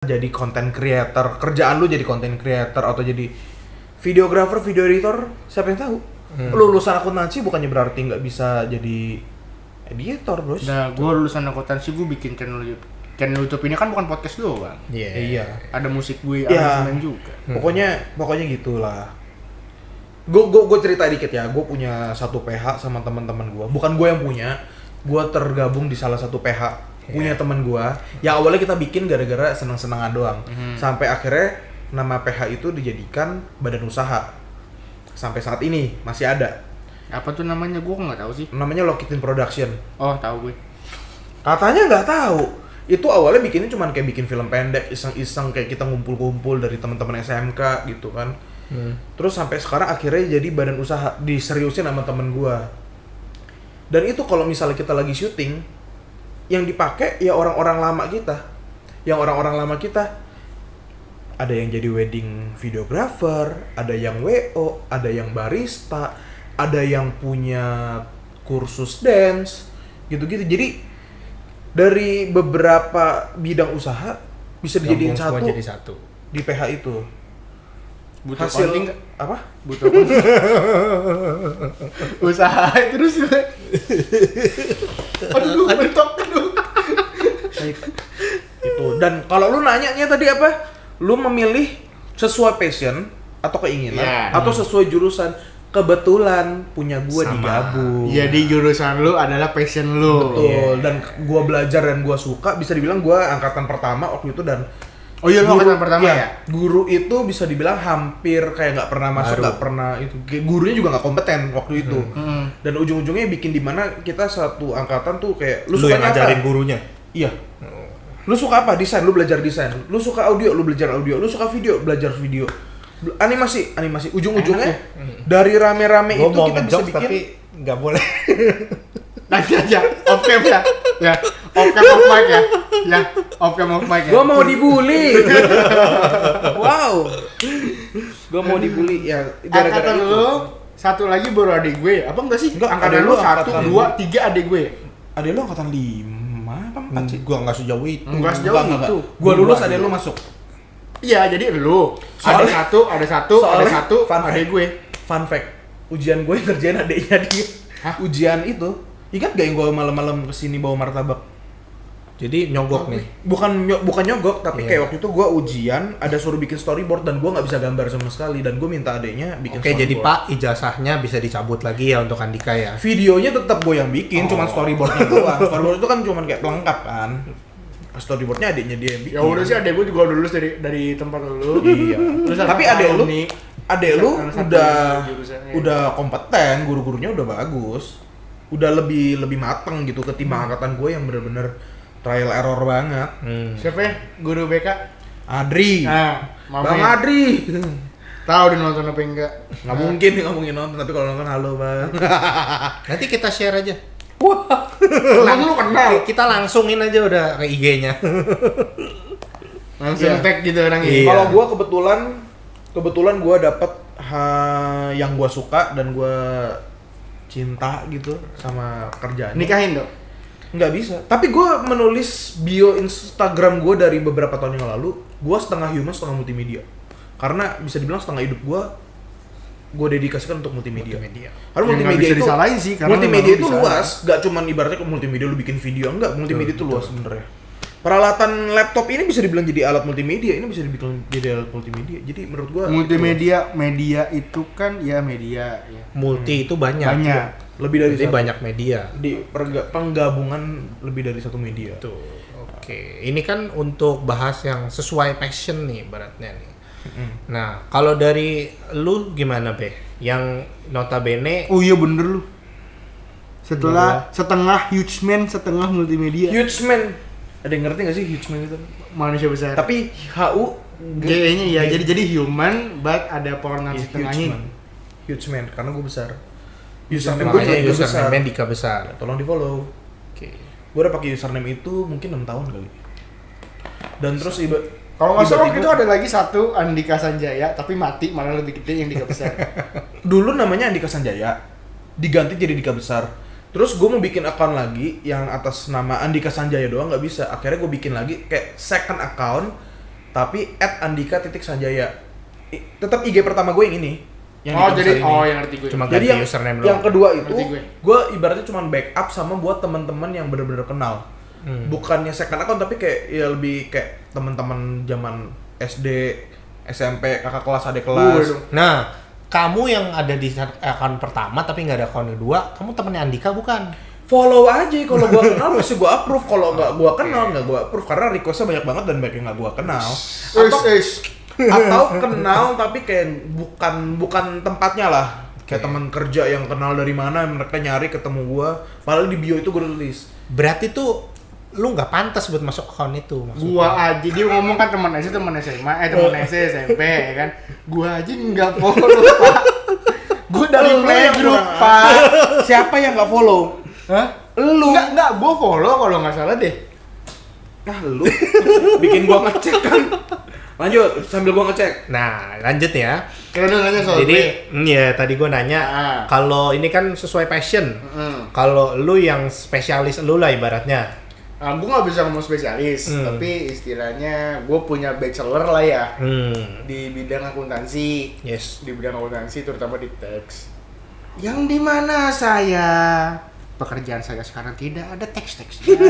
jadi content creator, kerjaan lu jadi content creator atau jadi videographer, video editor, siapa yang tahu? Lu lulusan akuntansi bukannya berarti nggak bisa jadi editor, bros. Nah, gue lulusan akuntansi, gue bikin channel YouTube. Channel YouTube ini kan bukan podcast doang. Iya. Ada musik gue, Iya. aransemen juga. Pokoknya gitulah. Gue cerita dikit ya. Gue punya satu PH sama teman-teman gue. Bukan gue yang punya. Gue tergabung di salah satu PH punya teman gue. Yang awalnya kita bikin gara-gara seneng-senengan doang. Sampai akhirnya nama PH itu dijadikan badan usaha. Sampai saat ini masih ada. Apa tuh namanya? Gue nggak tahu sih. Namanya Lokitin Production. Oh, tahu gue. Katanya nggak tahu. Itu awalnya bikinnya cuman kayak bikin film pendek, iseng-iseng kayak kita ngumpul-ngumpul dari teman-teman SMK gitu kan. Terus sampai sekarang akhirnya jadi badan usaha, diseriusin sama temen gua. Dan itu kalau misalnya kita lagi syuting, yang dipakai ya orang-orang lama kita. Yang orang-orang lama kita ada yang jadi wedding videographer, ada yang WO, ada yang barista, ada yang punya kursus dance, gitu-gitu. Jadi dari beberapa bidang usaha bisa dijadiin Gabung semua satu jadi satu. di PH itu. Butuh Hasil konting nggak? apa? Butuh konting. Usaha terus gue. Aduh, mentok aduh. Itu. Dan kalau lu nanyanya tadi apa? Lu memilih sesuai passion atau keinginan Ya. atau sesuai jurusan. Kebetulan punya gua Sama. digabung. Jadi jurusan lu adalah passion lu. Betul. Dan gua belajar dan gua suka, bisa dibilang gua angkatan pertama waktu itu. Dan Oh iya, lu angkatan pertama ya? Guru itu bisa dibilang hampir kayak nggak pernah masuk, Baru. nggak pernah itu. Kayak gurunya juga nggak kompeten waktu itu. Hmm. Dan ujung-ujungnya bikin di mana kita satu angkatan tuh kayak Lu sukanya yang ngajarin apa? gurunya. Iya. Lu suka apa? Desain, lu belajar desain. Lu suka audio, lu belajar audio. Lu suka video, belajar video. Animasi. Ujung-ujungnya dari rame-rame Gua itu mau kita bisa ngejok bikin. tapi nggak boleh. Nanti aja, off cam ya. Ya, off cam off mic ya. Ya, off cam off mic ya. Gua mau dibully. Wow. Gua mau dibully ya gara-gara Angkatan itu. lu satu lagi baru adik gue. Apa enggak sih? Enggak, angkatan adek lu lu 1, angkatan 2, 3 adik gue. Ada lu angkatan 5 apa 4 sih? Gua nggak sejauh itu. Enggak sejauh itu. Gua lulus ada lu masuk. Iya, jadi lu Soalnya- ada satu, soalnya fun adik fact. gue. Fun fact. Ujian gue ngerjain adeknya dia. Hah? Ujian itu. Ingat gak yang gue malam-malam kesini bawa martabak? Jadi nyogok nih. Bukan nyogok, tapi Iya. kayak waktu itu gue ujian ada suruh bikin storyboard dan gue nggak bisa gambar sama sekali, dan gue minta adeknya bikin Oke, storyboard. jadi Pak, ijazahnya bisa dicabut lagi ya untuk Andika ya. Videonya tetap gue yang bikin, cuman storyboardnya doang. Storyboard itu kan cuman kayak pelengkap kan. Storyboardnya adeknya dia yang bikin. Ya udah sih, adek gue juga lulus dari tempat lu. Iya. Terus Tapi ada adek lu, alumni. adek lu Salah satu jurusannya. udah kompeten, guru-gurunya udah bagus, udah lebih mateng gitu ketimbang angkatan gue yang bener-bener trial error banget. Siapa ya? Guru BK? Adri, Nah, Bang Mami. Adri. Tahu dia nonton apa enggak? Nggak mungkin dia nggak mungkin nonton, tapi kalau nonton halo bang. Nanti kita share aja. Emang lu kenal? Kita langsungin aja udah ke IG-nya. Langsung Iya. tag gitu orangnya. Iya. Kalau gue kebetulan gue dapet yang gue suka dan gue cinta gitu sama kerjaan. Nikahin dong. Nggak bisa. Tapi gue menulis bio Instagram gue dari beberapa tahun yang lalu, gue setengah human setengah multimedia. Karena bisa dibilang setengah hidup gue dedikasikan untuk multimedia. Karena Ya, nggak multimedia bisa itu disalahin sih, karena multimedia memang itu bisa. luas, nggak cuman ibaratnya ke multimedia lu bikin video, enggak, multimedia itu luas sebenarnya. Peralatan laptop ini bisa dibilang jadi alat multimedia, ini bisa dibilang jadi alat multimedia. Jadi menurut gue Media itu kan ya media ya. Multi itu banyak. Banyak. lebih dari Jadi satu. banyak media. Di penggabungan lebih dari satu media. Tuh. Oke, ini kan untuk bahas yang sesuai passion nih beratnya nih. Nah, kalau dari lu gimana, Be? Yang notabene Oh iya bener lu. Setengah huge man, setengah multimedia. Huge man. Ada yang ngerti nggak sih huge man itu? Manusia besar. Tapi HU G-nya ya, jadi human but ada pronoun Huge setengahnya. man. Huge man, karena gue besar. makanya gue juga besar. username Dika besar. Tolong di follow. Oke. Gue udah pakai username itu mungkin 6 tahun kali. Dan terus Kalau nggak salah tiba-tiba- itu ada lagi satu Andika Sanjaya tapi mati malah lebih gede yang Dika besar. dulu namanya Andika Sanjaya, diganti jadi Dika besar. Terus gue mau bikin account lagi yang atas nama Andika Sanjaya doang, nggak bisa. Akhirnya gue bikin lagi kayak second account tapi @andika.sanjaya. Tetap IG pertama gue yang ini. Yang di jadi Kamsar ini. yang ngerti gue. Cuma Jadi ganti yang, username yang doang. kedua itu Ngerti gue. gue ibaratnya cuma backup sama buat teman-teman yang benar-benar kenal. Bukannya second account tapi kayak ya lebih kayak teman-teman zaman SD, SMP, kakak kelas, adik kelas. Nah, kamu yang ada di akun pertama tapi nggak ada akun kedua, kamu temennya Andika bukan? Follow aja kalau gua kenal pasti gua approve, kalau nggak gua kenal nggak gua approve karena requestnya banyak banget dan banyak yang nggak gua kenal. Atau kenal tapi kayak bukan tempatnya lah. Kayak teman kerja yang kenal dari mana mereka nyari ketemu gua, padahal di bio itu gua tulis. Berarti tuh lu nggak pantas buat masuk akun itu maksudnya. Gua aja dia ngomong kan teman SD, teman SMA, teman SD, SMP ya kan. Gua aja nggak follow Pak. Gua dari playgroup Pak. Siapa yang nggak follow? Hah? Lu. Enggak, gua follow kalau nggak salah deh. Lu bikin gua ngecek kan. Lanjut sambil gua ngecek. Nah, lanjut ya. Kalau nanya soal Jadi, ya tadi gue nanya, kalau ini kan sesuai passion. Kalau lu yang spesialis lu lah ibaratnya. gue nggak bisa ngomong spesialis, tapi istilahnya gue punya bachelor lah ya di bidang akuntansi. Yes. Di bidang akuntansi terutama di teks. Yang dimana pekerjaan saya sekarang tidak ada teks-teksnya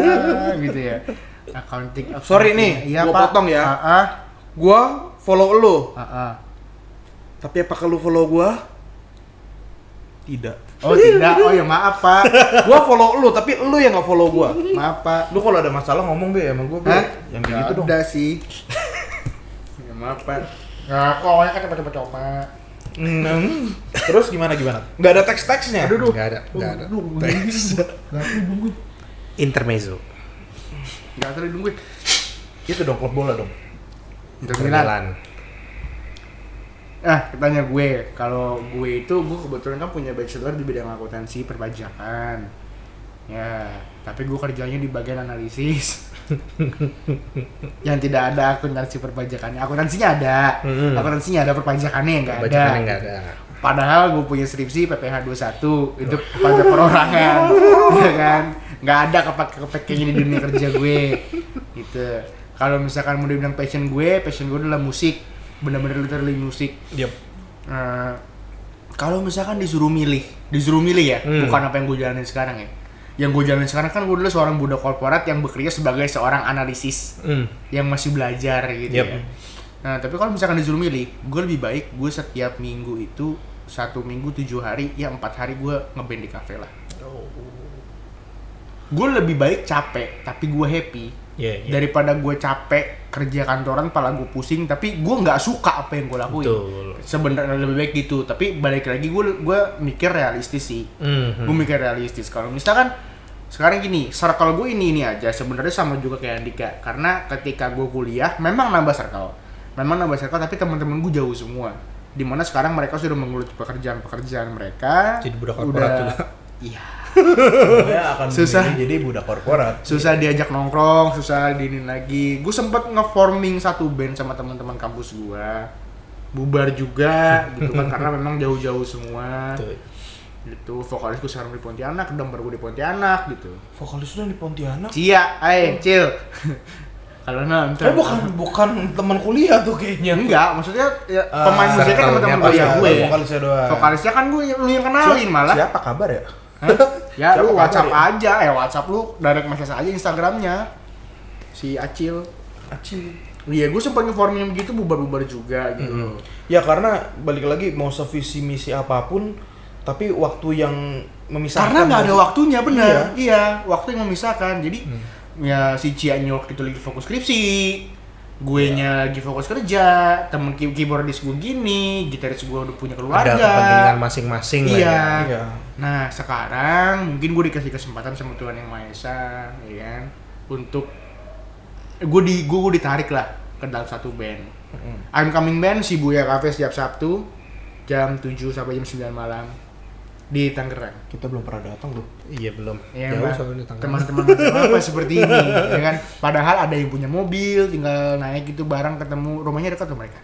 gitu ya. Accounting. Sorry nih, iya, gua Pak. potong ya. Gua follow lu. Tapi apakah lu follow gua? Tidak. Oh tidak, oh ya maaf Pak. Gua follow lu, tapi lu yang nggak follow gua. Maaf Pak. Lu kalau ada masalah ngomong be sama gua, Be. Yang kayak gitu dong. Udah sih. Ya maaf Pak. Nah, kok awalnya kan coba-coba. Terus gimana? Nggak ada teks-teksnya? Aduh. Nggak ada. Teks. Nggak nungguin. Intermezzo. Nggak terlalu nungguin. Itu dong klub bola dong. Inter Milan. Tanya gue, kalau gue kebetulan kan punya bachelor di bidang akuntansi perpajakan. Ya, tapi gue kerjanya di bagian analisis. Yang tidak ada akuntansi perpajakannya. Akuntansinya ada, perpajakannya yang nggak ada. Perpajakannya nggak ada. Padahal gue punya skripsi PPH 21 itu pajak perorangan, ya kan? Nggak ada kepake-kepakenya di dunia kerja gue, gitu. Kalau misalkan mau dibilang passion gue adalah musik, benar-benar literally musik. Yep. Kalau misalkan disuruh milih ya, bukan apa yang gue jalanin sekarang ya. Yang gue jalanin sekarang kan gue dulu seorang budak korporat yang bekerja sebagai seorang analisis, yang masih belajar gitu ya. Nah, tapi kalau misalkan disuruh milih, gue lebih baik gue setiap minggu itu 1 minggu 7 hari, ya 4 hari gue ngeband di kafe lah. Gue lebih baik capek, tapi gue happy. Daripada gue capek kerja kantoran, pala gue pusing, tapi gue nggak suka apa yang gue lakuin. Sebenarnya lebih baik gitu. Tapi balik lagi gue mikir realistis sih. Gue mikir realistis. Kalau misalkan sekarang gini, circle gue ini aja sebenarnya sama juga kayak Andika. Karena ketika gue kuliah, memang nambah circle, tapi teman-teman gue jauh semua. Dimana sekarang mereka sudah menggeluti pekerjaan mereka. Jadi budak korporat juga. Iya. Akan susah jadi budak korporat. Susah diajak nongkrong, susah diinin lagi. Gue sempet nge-forming satu band sama teman-teman kampus gue. Bubar juga gitu kan karena memang jauh-jauh semua. Gitu. Vokalis gue sekarang di Pontianak, drummer gue di Pontianak gitu. Vokalis lu di Pontianak? Cia, Cil. Kalau nonton. Bukan teman kuliah tuh kayaknya. Enggak, maksudnya ya, pemain musiknya kan teman-teman kuliah gue. Vokalisnya doang. Vokalisnya kan lu yang kenalin malah. Siapa kabar ya? Ya siapa lu WhatsApp ya? aja, WhatsApp lu direct message aja Instagramnya si Acil. Iya, gue sempat nge-forming begitu bubar-bubar juga gitu. Ya karena balik lagi mau sevisi misi apapun, tapi waktu yang memisahkan. Karena nggak ada waktunya, benar. Iya, waktu yang memisahkan. Jadi ya si Cia-nya waktu itu lagi fokus skripsi, gue-nya lagi fokus kerja, temen keyboardis gue gini, gitaris gue udah punya keluarga. Ada kepentingan masing-masing lah ya. Nah sekarang mungkin gue dikasih kesempatan sama Tuhan Yang Maha Esa, ya kan, untuk gue ditarik lah ke dalam satu band. I'm Coming Band, Shibuya Cafe setiap Sabtu jam 7 sampai jam 9 malam di Tangerang. Kita belum pernah datang tuh. Iya belum. Ya, jauh soalnya Tangerang. Teman-teman macam apa seperti ini, ya kan? Padahal ada yang punya mobil, tinggal naik gitu bareng ketemu, rumahnya dekat tuh mereka.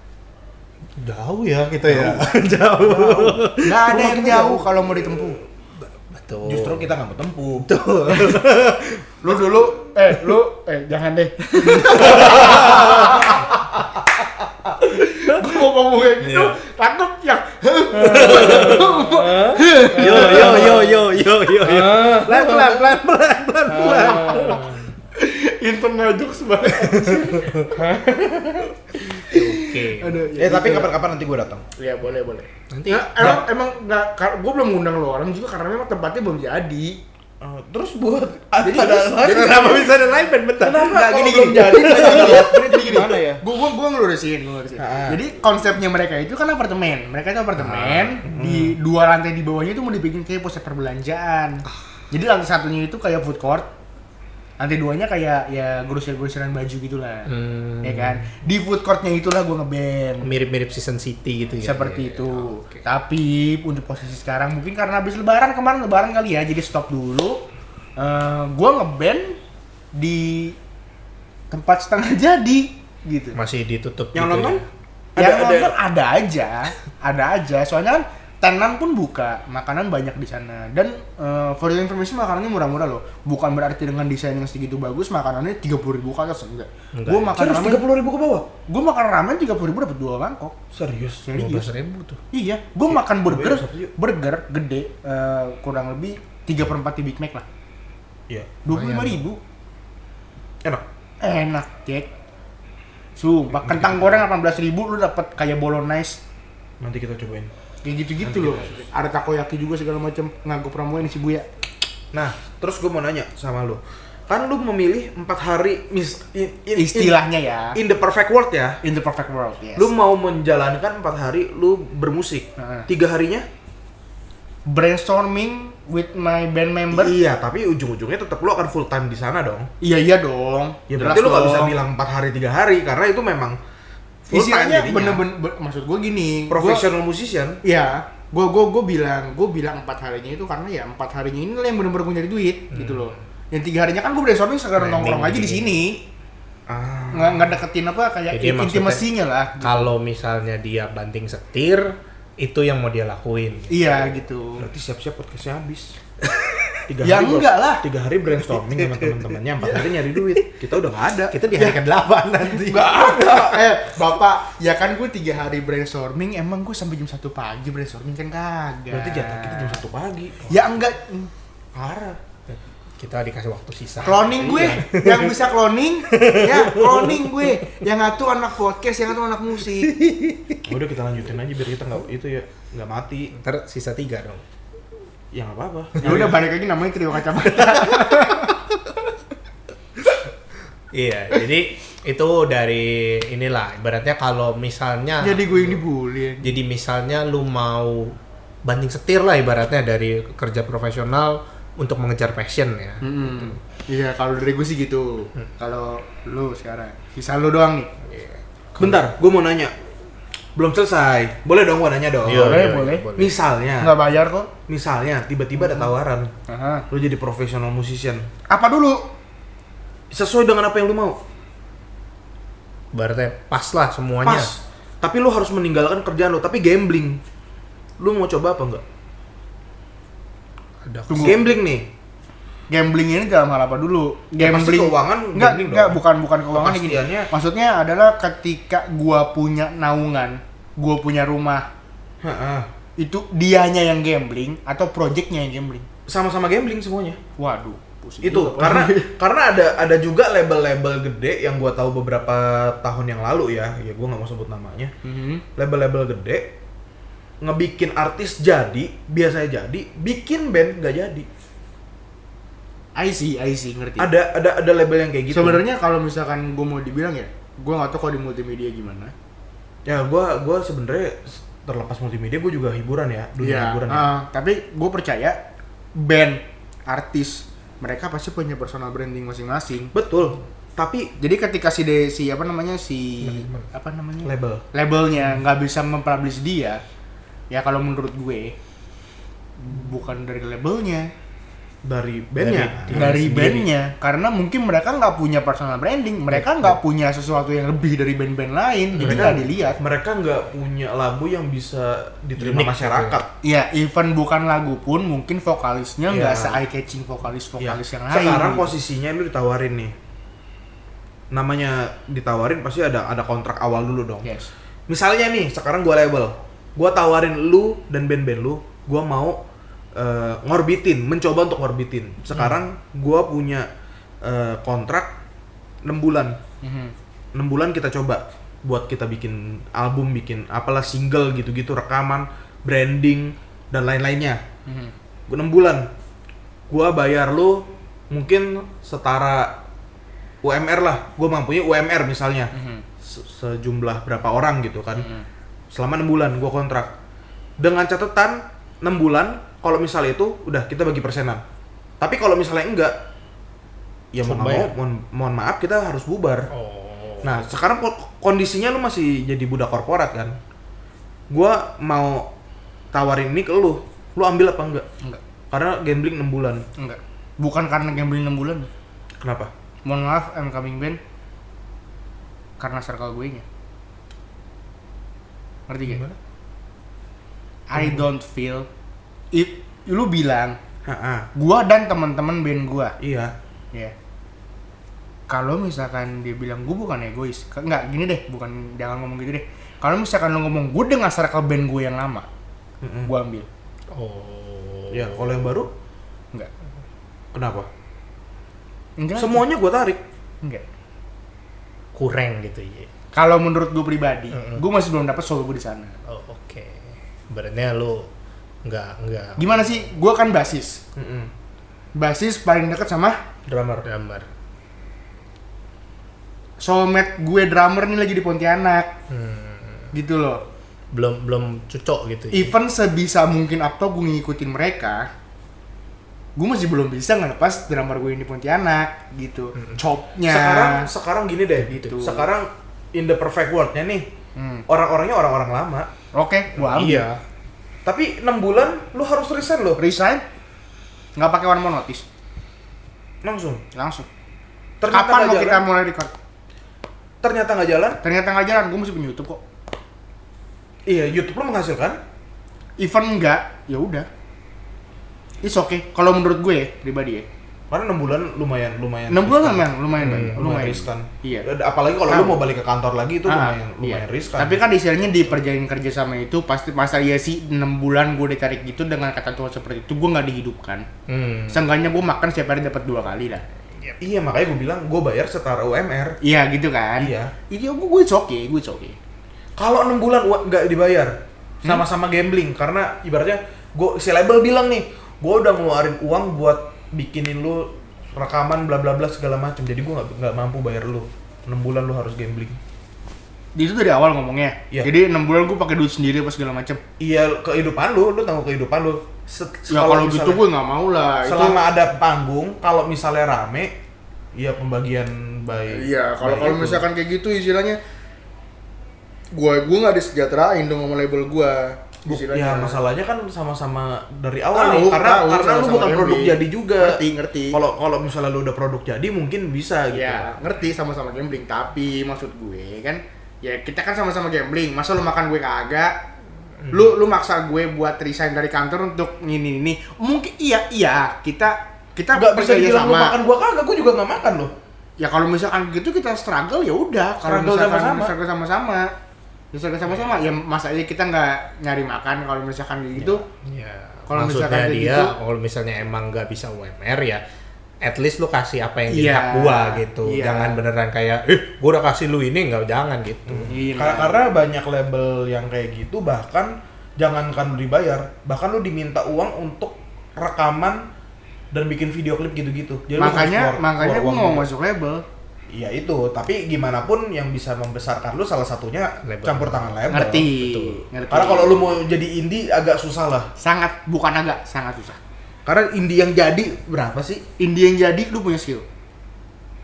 Jauh ya kita ya. Jauh. Nggak ada yang jauh kalau mau ditempuh. Betul. Justru kita nggak mau tempuh. Lu dulu, jangan deh. jokes banget. Oke. Aduh, Tapi kapan-kapan nanti gue datang. Ya boleh. Nanti Ya, emang nggak, gue belum ngundang lo orang juga karena memang tempatnya belum jadi. Terus buat Jadi kenapa bisa ada live band bentar? Nggak, gini. belum jadi? Jadi gimana ya? Gue ngelurusin. Jadi konsepnya mereka itu kan apartemen. Mereka itu apartemen di 2 lantai di bawahnya itu mau dibikin kayak pusat perbelanjaan. Jadi lantai satunya itu kayak food court. Lantai 2-nya kayak ya grosir-grosiran baju gitulah. Ya kan? Di food courtnya itulah gue ngeband. Mirip-mirip Season City gitu ya. Seperti itu. Okay. Tapi untuk posisi sekarang mungkin karena habis lebaran kali ya, jadi stop dulu. Gue ngeband di tempat setengah jadi gitu. Masih ditutup Yang gitu nonton? ya? Yang nonton ada aja. Soalnya kan tenan pun buka, makanan banyak di sana. Dan for your information makanannya murah-murah loh. Bukan berarti dengan desain yang segitu bagus makanannya 30.000 ke atas, enggak. Gue makan ramen 30.000 ke bawah? Gue makan ramen 30.000 dapat 2 mangkok. Serius? 15.000 tuh. Iya, gue makan burger gede, kurang lebih 3/4 Big Mac lah. Iya. 25.000. Enak, Jack. Sumpah, kentang goreng 18.000 lu dapat kayak bolognese. nanti kita cobain. Kayak gitu-gitu loh. Ada takoyaki juga segala macam. Ngaku Pramoya di Shibuya. Nah, terus gue mau nanya sama lu. Kan lu memilih 4 hari istilahnya ya. In the perfect world ya. In the perfect world, yes. Lu mau menjalankan 4 hari lu bermusik. 3 harinya brainstorming with my band member. Iya, tapi ujung-ujungnya tetap lu akan full time di sana dong. Iya dong. Ya berarti lu gak bisa bilang 4 hari 3 hari karena itu memang full time istilahnya jadinya. bener-bener maksud gue gini. Professional musician. Iya. Gue bilang 4 harinya itu karena ya 4 harinya ini yang bener-bener gue nyari duit gitu loh. Yang 3 harinya kan gue brainstorming sekarang nongkrong aja di sini. Nggak deketin apa kayak intimasinya lah. Gitu. Kalau misalnya dia banting setir, itu yang mau dia lakuin. Iya gitu. Berarti siap-siap podcastnya habis. 3 ya hari enggak lah. 3 hari brainstorming sama teman-temannya, 4 hari nyari duit. Kita udah nggak ada. Kita di hari ke-8 nanti. Nggak ada. Bapak, ya kan gue 3 hari brainstorming, emang gue sampai jam 1 pagi brainstorming kan kagak. Berarti jatah kita jam 1 pagi. Ya enggak. Parah. Kita dikasih waktu sisa. Cloning gue, yang bisa cloning, ya cloning gue. Yang satu anak podcast, yang satu anak musik. Udah kita lanjutin aja biar kita nggak mati. Ntar sisa 3 dong. Ya nggak apa-apa. Ya udah balik lagi namanya trio kacamata. Iya, jadi itu dari inilah ibaratnya kalau misalnya Jadi gue yang dibully. Jadi misalnya lu mau banting setir lah ibaratnya dari kerja profesional untuk mengejar passion ya. Iya, kalau dari gue sih gitu. Kalau lu sekarang, sisa lu doang nih. Bentar, gue mau nanya. Belum selesai. Boleh dong gue nanya dong. Boleh. Misalnya, Nggak bayar kok. misalnya tiba-tiba ada tawaran. Aha. Lu jadi profesional musician. Apa dulu? Sesuai dengan apa yang lu mau. Ibaratnya pas lah semuanya. Pas. Tapi lu harus meninggalkan kerjaan lu, tapi gambling. Lu mau coba apa enggak? Gambling nih. Gambling ini dalam hal apa dulu? Pasti keuangan gambling enggak, dong. bukan keuangan gini. Maksudnya adalah ketika gua punya naungan, gua punya rumah. Itu dianya yang gambling atau projectnya yang gambling? Sama-sama gambling semuanya. Waduh, pusing Itu juga. karena ada juga label-label gede yang gua tahu beberapa tahun yang lalu ya gua nggak mau sebut namanya. Label-label gede ngebikin artis jadi, biasanya jadi, bikin band nggak jadi. I see, ngerti. Ada label yang kayak gitu. Sebenarnya kalau misalkan gue mau dibilang ya, gue nggak tahu kalau di multimedia gimana. Ya gue sebenarnya terlepas multimedia gue juga hiburan ya, dunia hiburan. Tapi gue percaya band, artis, mereka pasti punya personal branding masing-masing. Betul. Tapi jadi ketika labelnya nggak bisa mempublish dia, ya kalau menurut gue bukan dari labelnya. Dari bandnya karena mungkin mereka nggak punya personal branding, mereka nggak punya sesuatu yang lebih dari band-band lain, jadi nggak dilihat. Mereka nggak punya lagu yang bisa diterima masyarakat. Iya, even bukan lagu pun mungkin vokalisnya nggak se-eye catching vokalis yang lain. Sekarang posisinya lu ditawarin nih, namanya ditawarin pasti ada kontrak awal dulu dong. Yes. Misalnya nih sekarang gua label, gua tawarin lu dan band-band lu, gua mau mencoba untuk ngorbitin. Sekarang gua punya kontrak 6 bulan. 6 bulan kita coba buat kita bikin album, bikin apalah single gitu-gitu, rekaman, branding dan lain-lainnya. 6 bulan. Gua bayar lu mungkin setara UMR lah. Gua mampunya UMR misalnya. Sejumlah berapa orang gitu kan. Selama 6 bulan gua kontrak. Dengan catatan 6 bulan kalau misalnya itu udah kita bagi persenan. Tapi kalau misalnya enggak, ya mohon maaf kita harus bubar. Nah sekarang kondisinya lu masih jadi budak korporat kan. Gua mau tawarin ini ke lu ambil apa enggak? Enggak. Karena gambling 6 bulan. Enggak. Bukan karena gambling 6 bulan. Kenapa? Mohon maaf, I'm coming band. Karena circle gue nya. Ngerti gak? I don't feel lu bilang gua dan teman-teman band gua. Iya. Ya. Kalau misalkan dia bilang gua bukan egois, enggak gini deh, bukan jangan ngomong gitu deh. Kalau misalkan lu ngomong gua dengan circle band gua yang lama, gua ambil. Ya, kalau yang baru enggak. Kenapa? Enggak. Semuanya gua tarik. Enggak. Kurang gitu ya. Kalau menurut gua pribadi, gua masih belum dapat solo gua di sana. Oke. Berarti lu enggak. Gimana sih? Gua kan basis. Basis paling dekat sama Drummer. soulmate gue drummer nih lagi di Pontianak. Gitu loh. Belum cocok gitu ya. Even sebisa mungkin atau gue ngikutin mereka, gue masih belum bisa ngelepas drummer gue yang di Pontianak gitu. Chopnya. Sekarang gini deh. Gitu. Sekarang in the perfect world-nya nih. Orang-orangnya orang-orang lama. Oke, gua ambil. Iya. Tapi 6 bulan lu harus resign loh. Resign? Nggak pakai one more notice. Langsung. Kapan mau kita mulai record? Ternyata nggak jalan. Ternyata nggak jalan, gue masih punya YouTube kok. Iya, YouTube lu menghasilkan. Even enggak, ya udah. It's okay. Kalau menurut gue ya, pribadi ya. Karena 6 bulan lumayan 6 bulan lumayan banyak. Lumayan riskan. Iya. Apalagi kalau lu mau balik ke kantor lagi itu lumayan riskan. Tapi kan istilahnya di perjanjian kerja sama itu pasti masa iya sih 6 bulan gue ditarik gitu dengan ketentuan seperti itu gue nggak dihidupkan. Seenggaknya gue makan setiap hari dapat 2 kali lah. Iya, makanya gue bilang gue bayar setara UMR. Iya gitu kan. Iya. Iya gue oke. Kalau 6 bulan nggak dibayar, sama-sama gambling. Karena ibaratnya si label bilang nih, gue udah ngeluarin uang buat bikinin lu rekaman bla bla bla segala macam. Jadi gue nggak mampu bayar lu. 6 bulan lu harus gambling. Itu dari awal ngomongnya. Iya. Jadi 6 bulan gue pakai duit sendiri apa segala macam. Iya, kehidupan lu tanggung kehidupan lu. Ya kalau gitu gue nggak mau lah. Selama ada panggung, kalau misalnya rame, ya pembagian baik. Iya, kalau misalkan kayak gitu istilahnya gue nggak disejahterain dong sama label gue. Ya masalahnya kan sama-sama dari awal nih, karena lu bukan produk jadi juga. Ngerti. Kalau misalnya lu udah produk jadi mungkin bisa gitu. Ya, ngerti sama-sama gambling, tapi maksud gue kan ya kita kan sama-sama gambling. Masa lu makan gue kagak? Lu maksa gue buat resign dari kantor untuk ini. Mungkin iya, kita nggak bisa dibilang lu makan gua kagak, gua juga nggak makan loh. Ya kalau misalkan gitu kita struggle ya udah. Kalau misalkan struggle sama-sama. Ya masanya kita nggak nyari makan kalau misalkan gitu. Ya. Kalau Maksudnya misalkan dia gitu, kalau misalnya emang nggak bisa UMR ya at least lu kasih apa yang jadi hak gua gitu. Jangan beneran kayak gua udah kasih lu ini, nggak, jangan gitu. Karena banyak label yang kayak gitu, bahkan jangankan lu dibayar, bahkan lu diminta uang untuk rekaman dan bikin video klip gitu-gitu. Jadi makanya gua mau masuk label. Iya itu, tapi gimana pun yang bisa membesarkan lu salah satunya label. Campur tangan label. Ngerti. Karena kalau lu mau jadi indie agak susah lah. Sangat susah. Karena indie yang jadi berapa sih? Indie yang jadi lu punya skill.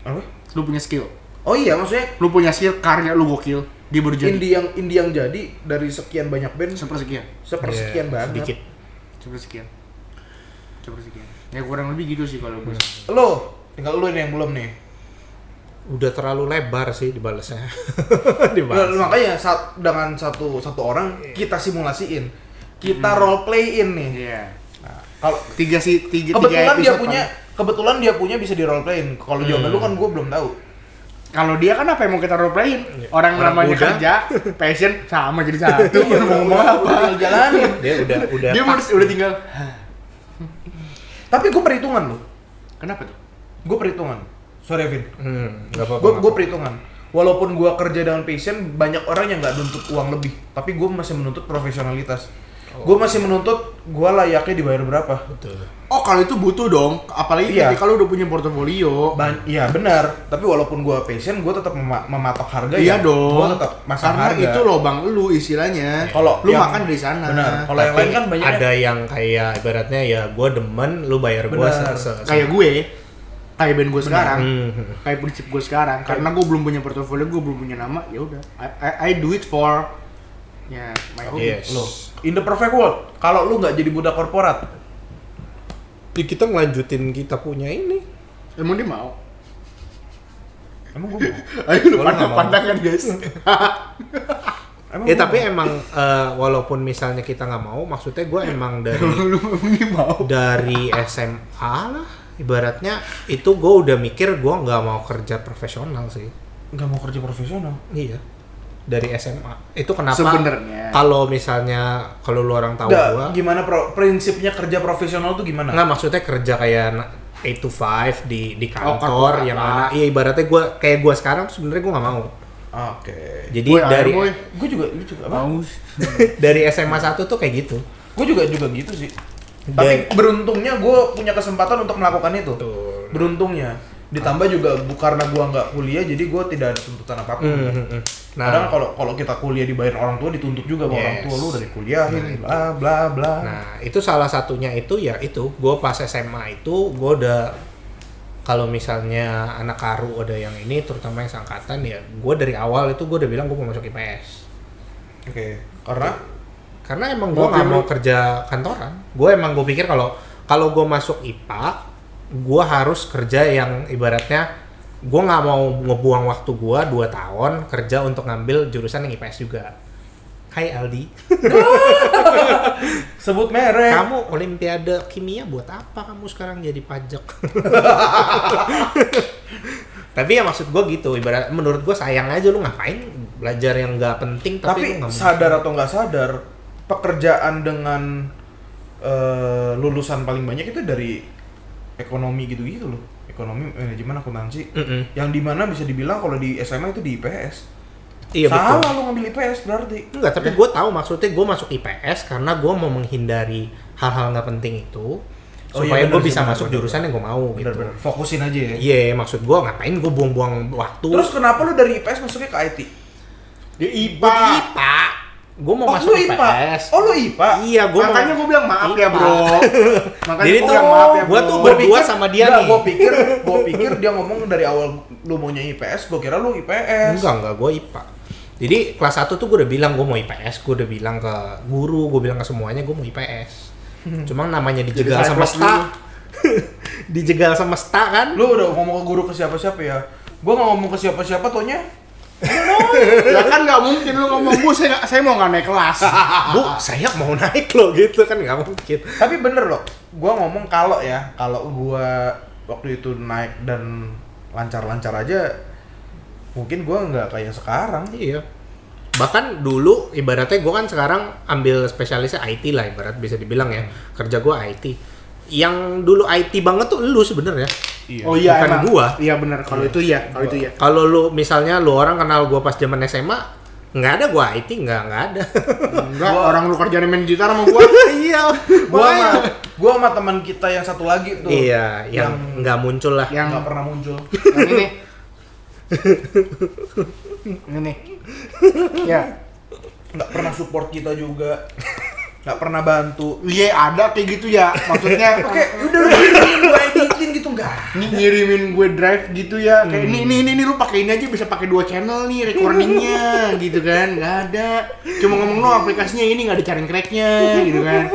Apa? Lu punya skill. Oh iya, maksudnya lu punya skill, karya lu gokil, dia baru jadi. Indie yang jadi dari sekian banyak band sepersekian banget. Sedikit. Sepersekian. Ya kurang lebih gitu sih kalau gue. Lo, tinggal lu ini yang belum nih. Udah terlalu lebar sih dibalasnya. Makanya dengan satu orang kita simulasiin, kita role playin nih. Iya. Nah, kalau tiga kebetulan dia punya bisa di role playin. Kalau jawaban lu kan gue belum tahu. Kalau dia kan apa yang mau kita role playin? Orang namanya kerja, passion sama jadi satu. Mau ngomong apa? Tinggal jalanin. Dia udah tinggal. Tapi gue perhitungan loh. Kenapa tuh? Gue perhitungan. Sorry Vin. Nggak apa-apa. Gue perhitungan. Walaupun gue kerja dengan passion, banyak orang yang nggak nuntut uang lebih, tapi gue masih menuntut profesionalitas. Gue masih menuntut gue layaknya dibayar berapa. Betul. Oh kalau itu butuh dong, apalagi ketika lu udah punya portofolio. Iya benar. Tapi walaupun gue passion, gue tetap mematok harga. Iya dong. Gue tetap masang karena harga. itu lobang lu istilahnya. Kalau lu makan dari sana. Benar. Kalau yang lain kan banyak. Ada yang kayak ibaratnya ya gue demen, lu bayar gue kayak gue. Kayak band gue sekarang, kayak prinsip gue sekarang, karena gue belum punya portofolio, gue belum punya nama, ya udah, I do it for, ya my hobby. Yes. Loh, in the perfect world, kalau lu nggak jadi budak korporat, kita ngelanjutin kita punya ini. Emang dia mau? emang gue mau? Ayo lu pandang-pandangan guys. Tapi emang walaupun misalnya kita nggak mau, maksudnya gue emang dari SMA lah. Ibaratnya itu gue udah mikir gue nggak mau kerja profesional sih. Nggak mau kerja profesional? Iya. Dari SMA. Itu kenapa? Sebenarnya. Kalau misalnya kalau lu orang tahu gue. Gimana prinsipnya kerja profesional tuh gimana? Nggak, maksudnya kerja kayak 8 to 5 di kantor yang mana? Iya, ibaratnya gue kayak gue sekarang sebenarnya gue nggak mau. Oke. Jadi gue juga mau. Dari SMA 1 tuh kayak gitu. Gue juga gitu sih. Tapi beruntungnya gue punya kesempatan untuk melakukan itu. Beruntungnya. Ditambah juga karena gue nggak kuliah, jadi gue tidak ada tuntutan apapun. Nah, kadang kalau kita kuliah dibayar orang tua, dituntut juga bahwa orang tua lu udah dikuliahin, bla bla bla. Nah, itu salah satunya itu ya itu. Gue pas SMA itu gue udah, kalau misalnya anak karu ada yang ini, terutama yang seangkatan ya, gue dari awal itu gue udah bilang gue mau masuk IPS. Oke. Karena emang gue nggak mau kerja kantoran. Gue emang gue pikir kalau gue masuk IPA, gue harus kerja yang ibaratnya gue nggak mau ngebuang waktu gue 2 tahun kerja untuk ngambil jurusan yang IPS juga. Hai Aldi. Sebut merek. Kamu Olimpiade Kimia buat apa kamu sekarang jadi pajak? Tapi ya maksud gue gitu, ibarat menurut gue sayang aja lu ngapain belajar yang nggak penting tapi lu sadar atau nggak sadar, pekerjaan dengan lulusan paling banyak itu dari ekonomi gitu-gitu loh. Ekonomi, manajemen, akuntansi. Yang dimana bisa dibilang kalau di SMA itu di IPS. Iya, salah betul. Lu ngambil IPS berarti. Enggak, tapi gue tahu maksudnya gue masuk IPS karena gue mau menghindari hal-hal nggak penting itu. Supaya gue bisa masuk jurusan yang gue mau gitu. Bener. Fokusin aja ya. Iya, maksud gue ngapain gue buang-buang waktu. Terus kenapa lu dari IPS masuknya ke IT? Di IPA. Gue mau masuk IPS. Oh lu IPA? Iya, makanya gue bilang maaf ya bro. Makanya jadi tuh gue tuh berdua sama dia nih. Gue pikir dia ngomong dari awal lu maunya IPS, gue kira lu IPS. Enggak, gue IPA. Jadi kelas 1 tuh gue udah bilang gue mau IPS, gue udah bilang ke guru, gue bilang ke semuanya gue mau IPS. Cuma namanya dijegal semesta. Dijegal semesta kan? Lu udah ngomong ke guru ke siapa-siapa ya? Gue nggak ngomong ke siapa-siapa, taunya ya kan nggak mungkin lu ngomong, Bu saya mau nggak naik kelas. Bu saya mau naik loh gitu kan, nggak mungkin. Tapi bener loh, gue ngomong kalau gue waktu itu naik dan lancar-lancar aja, mungkin gue nggak kayak sekarang. Iya. Bahkan dulu ibaratnya gue kan sekarang ambil spesialisnya IT lah, ibarat bisa dibilang ya, kerja gue IT. Yang dulu IT banget tuh lu sebenarnya. Iya. Oh iya, bukan emang. gua. Iya benar, kalau itu iya, kalau itu iya. Kalau lu misalnya lu orang kenal gua pas zaman SMA, nggak ada gua IT, nggak ada. Enggak, orang lu kerjaan main gitar sama gua. Iya. Gua sama teman kita yang satu lagi tuh. Iya, yang nggak muncul lah. Yang nggak pernah muncul. Yang ini. Ini. Ya. Nggak pernah support kita juga. Nggak pernah bantu. Iya ada kayak gitu ya, maksudnya Oke, udah lu ngirimin gue editin gitu nggak? ngirimin gue drive gitu ya, kayak ini lu pakai ini aja bisa pakai 2 channel nih recordingnya gitu kan, nggak ada, cuma ngomong lo aplikasinya ini nggak ada cari cracknya gitu kan.